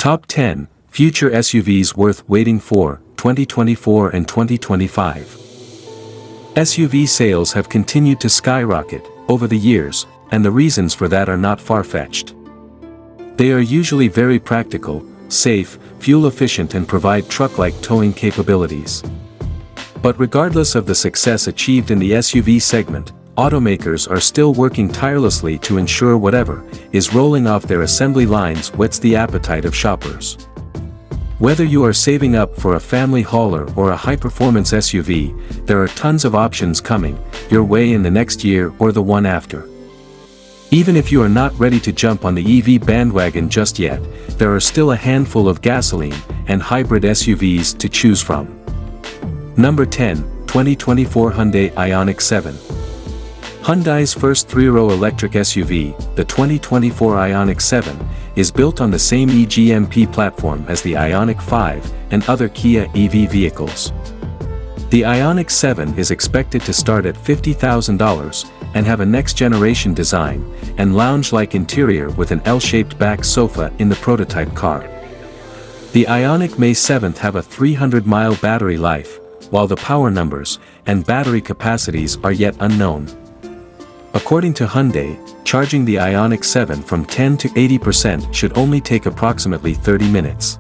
Top 10 Future SUVs Worth Waiting For, 2024 and 2025. SUV sales have continued to skyrocket over the years, and the reasons for that are not far-fetched. They are usually very practical, safe, fuel-efficient and provide truck-like towing capabilities. But regardless of the success achieved in the SUV segment, automakers are still working tirelessly to ensure whatever is rolling off their assembly lines whets the appetite of shoppers. Whether you are saving up for a family hauler or a high-performance SUV, there are tons of options coming your way in the next year or the one after. Even if you are not ready to jump on the EV bandwagon just yet, there are still a handful of gasoline and hybrid SUVs to choose from. Number 10, 2024 Hyundai Ioniq 7. Hyundai's first three-row electric SUV, the 2024 Ioniq 7, is built on the same EGMP platform as the Ioniq 5 and other Kia EV vehicles. The Ioniq 7 is expected to start at $50,000 and have a next-generation design and lounge-like interior with an L-shaped back sofa in the prototype car. The Ioniq May 7th have a 300-mile battery life, while the power numbers and battery capacities are yet unknown. According to Hyundai, charging the Ioniq 7 from 10 to 80% should only take approximately 30 minutes.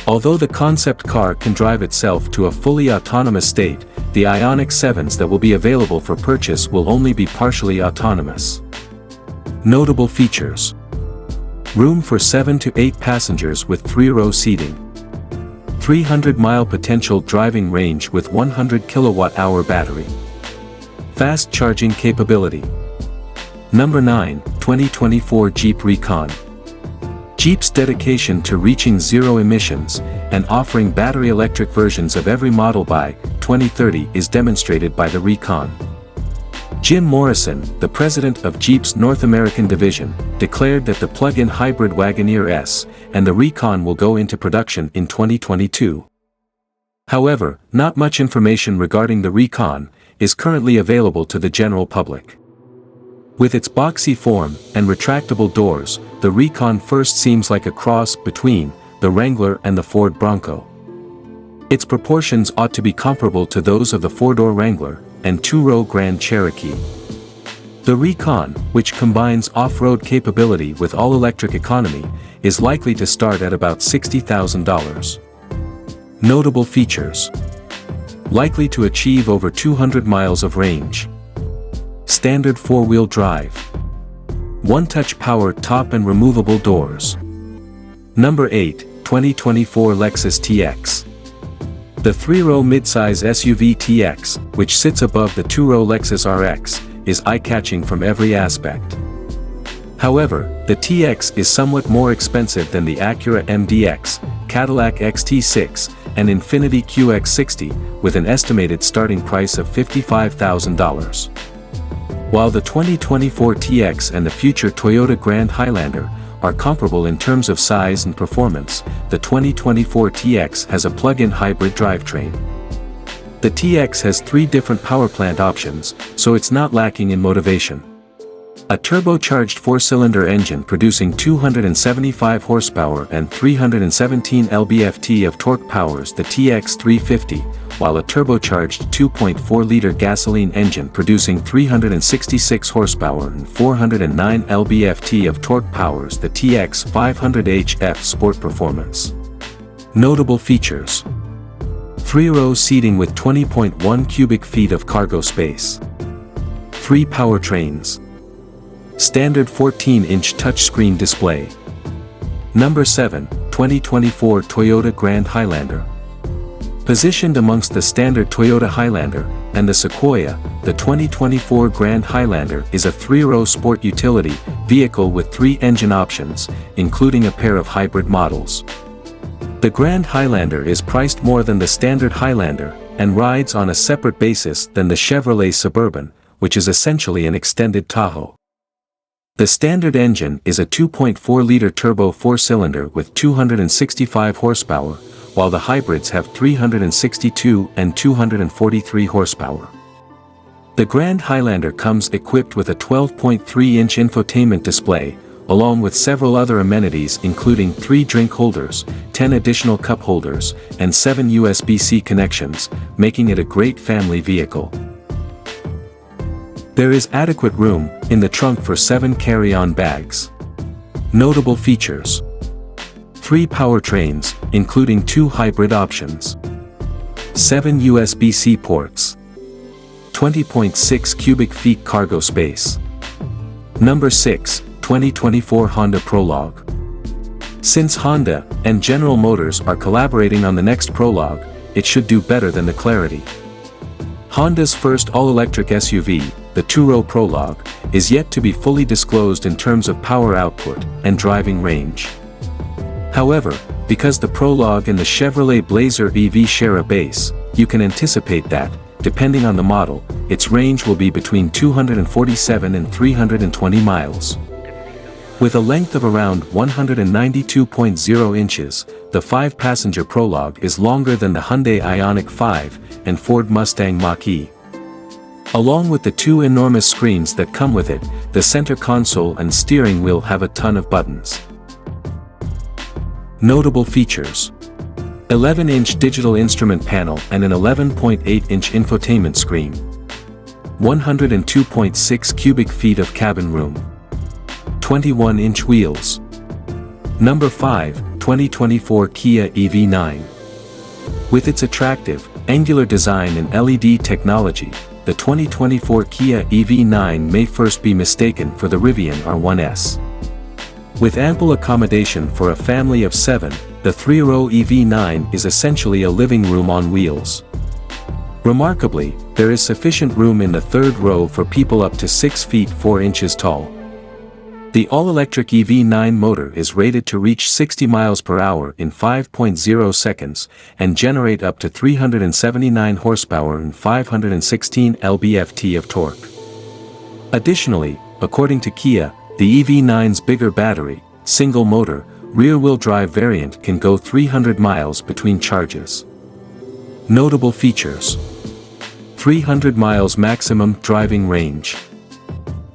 Although the concept car can drive itself to a fully autonomous state, the Ioniq 7s that will be available for purchase will only be partially autonomous. Notable features: room for 7 to 8 passengers with 3-row seating. 300-mile potential driving range with 100 kilowatt-hour battery. Fast charging capability. Number 9, 2024 Jeep Recon. Jeep's dedication to reaching zero emissions and offering battery electric versions of every model by 2030 is demonstrated by the Recon. Jim Morrison, the president of Jeep's North American division, declared that the plug-in hybrid Wagoneer S and the Recon will go into production in 2022. However, not much information regarding the Recon is currently available to the general public. With its boxy form and retractable doors, the Recon first seems like a cross between the Wrangler and the Ford Bronco. Its proportions ought to be comparable to those of the four-door Wrangler and two-row Grand Cherokee. The Recon, which combines off-road capability with all-electric economy, is likely to start at about $60,000. Notable features: likely to achieve over 200 miles of range. Standard four-wheel drive. One-touch power top and removable doors. Number 8, 2024 Lexus TX. The 3-row midsize SUV TX, which sits above the 2-row Lexus RX, is eye-catching from every aspect. However, the TX is somewhat more expensive than the Acura MDX, Cadillac XT6, and Infiniti QX60, with an estimated starting price of $55,000. While the 2024 TX and the future Toyota Grand Highlander are comparable in terms of size and performance, the 2024 TX has a plug-in hybrid drivetrain. The TX has 3 different power plant options, so it's not lacking in motivation. A turbocharged 4-cylinder engine producing 275 horsepower and 317 lb-ft of torque powers the TX 350, while a turbocharged 2.4-liter gasoline engine producing 366 horsepower and 409 lb-ft of torque powers the TX 500hf Sport Performance. Notable features: 3-row seating with 20.1 cubic feet of cargo space. 3 powertrains. Standard 14-inch touchscreen display. Number 7, 2024 Toyota Grand Highlander. Positioned amongst the standard Toyota Highlander and the Sequoia, the 2024 Grand Highlander is a 3-row sport utility vehicle with 3 engine options, including a pair of hybrid models. The Grand Highlander is priced more than the standard Highlander and rides on a separate basis than the Chevrolet Suburban, which is essentially an extended Tahoe. The standard engine is a 2.4-liter turbo 4-cylinder with 265 horsepower, while the hybrids have 362 and 243 horsepower. The Grand Highlander comes equipped with a 12.3-inch infotainment display, along with several other amenities including 3 drink holders, 10 additional cup holders, and 7 USB-C connections, making it a great family vehicle. There is adequate room in the trunk for 7 carry-on bags. Notable features: 3 powertrains, including 2 hybrid options, 7 USB-C ports, 20.6 cubic feet cargo space. Number 6, 2024 Honda Prologue. Since Honda and General Motors are collaborating on the next Prologue, it should do better than the Clarity. Honda's first all-electric SUV, the two-row Prologue, is yet to be fully disclosed in terms of power output and driving range. However, because the Prologue and the Chevrolet Blazer EV share a base, you can anticipate that, depending on the model, its range will be between 247 and 320 miles. With a length of around 192.0 inches, the 5-passenger Prologue is longer than the Hyundai Ionic 5 and Ford Mustang Mach-E. Along with the 2 enormous screens that come with it, the center console and steering wheel have a ton of buttons. Notable features: 11-inch digital instrument panel and an 11.8-inch infotainment screen. 102.6 cubic feet of cabin room. 21-inch wheels. Number 5, 2024 Kia EV9. With its attractive, angular design and LED technology, the 2024 Kia EV9 may first be mistaken for the Rivian R1S. With ample accommodation for a family of 7, the 3-row EV9 is essentially a living room on wheels. Remarkably, there is sufficient room in the 3rd row for people up to 6 feet 4 inches tall. The all-electric EV9 motor is rated to reach 60 miles per hour in 5.0 seconds and generate up to 379 horsepower and 516 lb-ft of torque. Additionally, according to Kia, the EV9's bigger battery, single motor, rear-wheel drive variant can go 300 miles between charges. Notable features: 300 miles maximum driving range.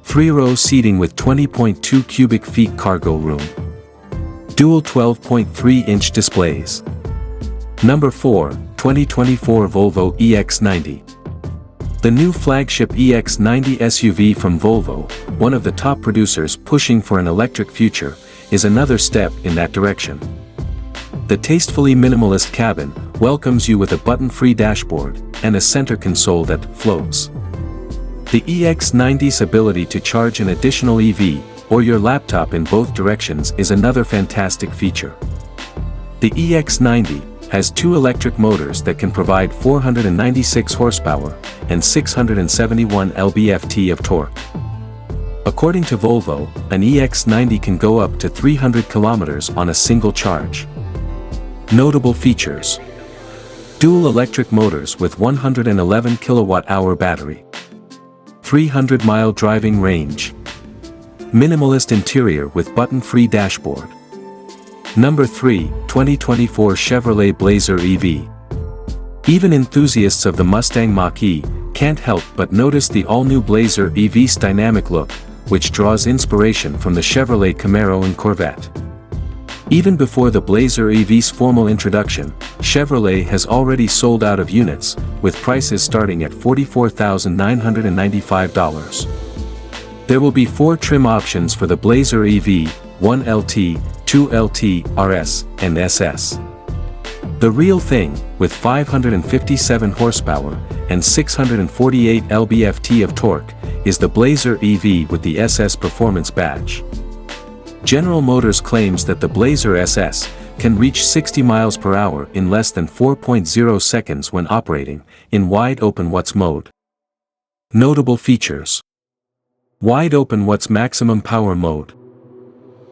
3-row seating with 20.2 cubic feet cargo room. Dual 12.3-inch displays. Number 4, 2024 Volvo EX90. The new flagship EX90 SUV from Volvo, one of the top producers pushing for an electric future, is another step in that direction. The tastefully minimalist cabin welcomes you with a button-free dashboard and a center console that floats. The EX90's ability to charge an additional EV or your laptop in both directions is another fantastic feature. The EX90 has 2 electric motors that can provide 496 horsepower and 671 lb-ft of torque. According to Volvo, an EX90 can go up to 300 kilometers on a single charge. Notable features: dual electric motors with 111 kilowatt-hour battery. 300-mile driving range. Minimalist interior with button-free dashboard. Number 3, 2024 Chevrolet Blazer EV. Even enthusiasts of the Mustang Mach-E can't help but notice the all-new Blazer EV's dynamic look, which draws inspiration from the Chevrolet Camaro and Corvette. Even before the Blazer EV's formal introduction, Chevrolet has already sold out of units, with prices starting at $44,995. There will be 4 trim options for the Blazer EV: 1LT, 2LT, RS, and SS. The real thing, with 557 horsepower and 648 lb-ft of torque, is the Blazer EV with the SS Performance badge. General Motors claims that the Blazer SS can reach 60 miles per hour in less than 4.0 seconds when operating in wide-open whets mode. Notable features: wide-open whets maximum power mode.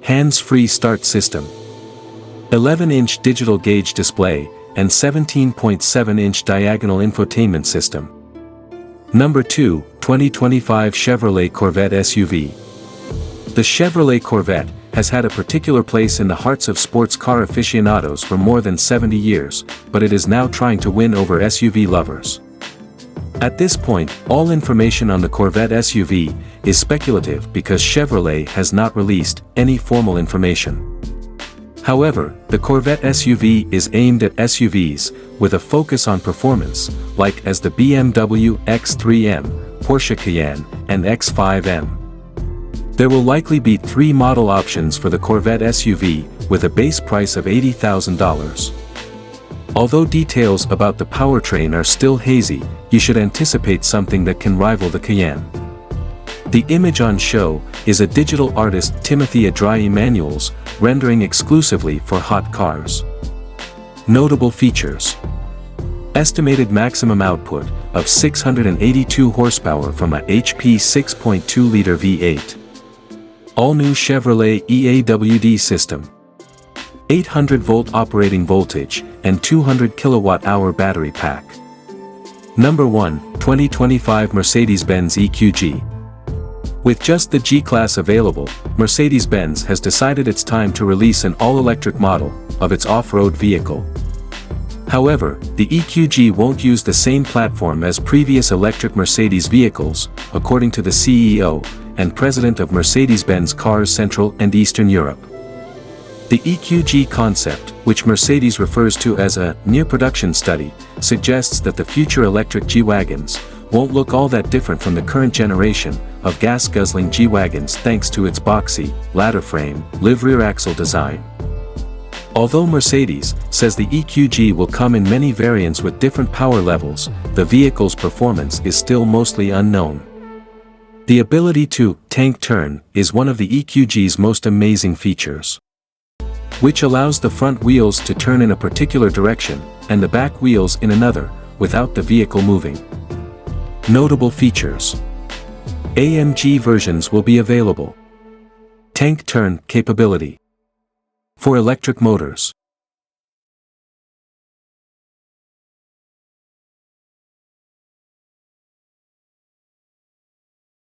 Hands-free start system. 11-inch digital gauge display, and 17.7-inch diagonal infotainment system. Number 2, 2025 Chevrolet Corvette SUV. The Chevrolet Corvette has had a particular place in the hearts of sports car aficionados for more than 70 years, but it is now trying to win over SUV lovers. At this point, all information on the Corvette SUV is speculative because Chevrolet has not released any formal information. However, the Corvette SUV is aimed at SUVs with a focus on performance, like as the BMW X3M, Porsche Cayenne, and X5M. There will likely be 3 model options for the Corvette SUV with a base price of $80,000. Although details about the powertrain are still hazy, you should anticipate something that can rival the Cayenne. The image on show is a digital artist Timothy Adrai Emanuel's rendering exclusively for hot cars. Notable features: estimated maximum output of 682 horsepower from a HP 6.2-liter V8. All-new Chevrolet EAWD system. 800-volt operating voltage and 200 kilowatt-hour battery pack. Number 1, 2025 Mercedes-Benz EQG. With just the G-Class available, Mercedes-Benz has decided it's time to release an all-electric model of its off-road vehicle. However, the EQG won't use the same platform as previous electric Mercedes vehicles, according to the CEO and president of Mercedes-Benz Cars Central and Eastern Europe. The EQG concept, which Mercedes refers to as a near-production study, suggests that the future electric G-Wagons won't look all that different from the current generation of gas-guzzling G-Wagons thanks to its boxy, ladder frame, live-rear axle design. Although Mercedes says the EQG will come in many variants with different power levels, the vehicle's performance is still mostly unknown. The ability to tank turn is one of the EQG's most amazing features, which allows the front wheels to turn in a particular direction and the back wheels in another, without the vehicle moving. Notable features: AMG versions will be available. Tank turn capability for electric motors.